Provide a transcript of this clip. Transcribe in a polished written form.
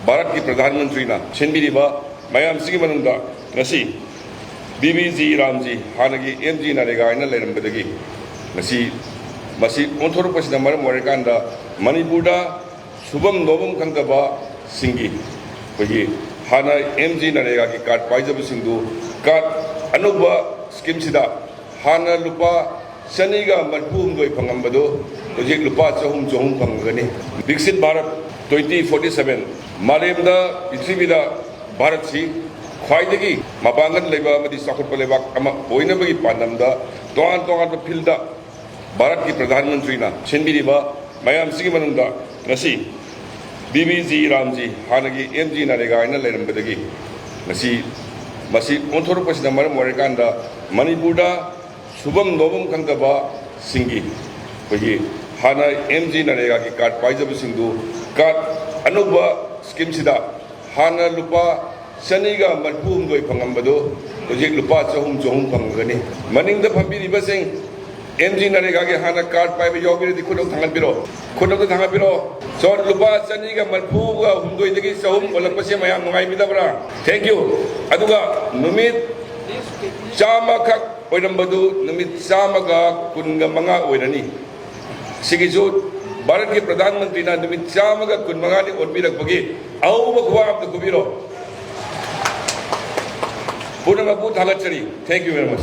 भारत की प्रधानमंत्री सिंबीरीबा मयामसिगी मनुंगदा ngasi BBG Ramji hanagi MG Narega ina lerambadagi ngasi masi onthorupasina maram oirikanda Manipurda subam nobam khangdaba singi kogi hana MG Narega ki card paijabasingdu card anuba scheme sida hana lupa saniga marpum doi phangambado hojik lupa chahum phangani Viksit Bharat 2047 malemda prithivida Bharat si ख्वाइदगी मपांगन लेबा मदि साखुटपा लेबाक अमा ओइनबगी पानमदा तोंगान तोंगान फिल्डा भारत की प्रधानमंत्री सिंबीरीबा मयामसिगी मनुंगदा ngasi BBG Ramji hanagi MG Narega ina lerambadagi ngasi masi onthorupasina maram oirikanda Manipurda subam nobam khangdaba singi kogi hana MG Narega ki card paijabasingdu card anuba scheme sida hana lupa saniga marpum doi phangambado hojik lupa chahum phangani maningda phambiribasing MG Narega ge hana card paiba yogiri di khudok thangapiro so lupa saniga marpu ga humdoi dagi chahum olakpase mayam nungai midabra thank you aduga numit chama khak oirambadu numit chama ga kunga manga oirani sigisu Bharat के प्रधानमंत्री ना numit chama ga kun manga ni onbirakpagi auba khwa amta kubiro Thank you very much.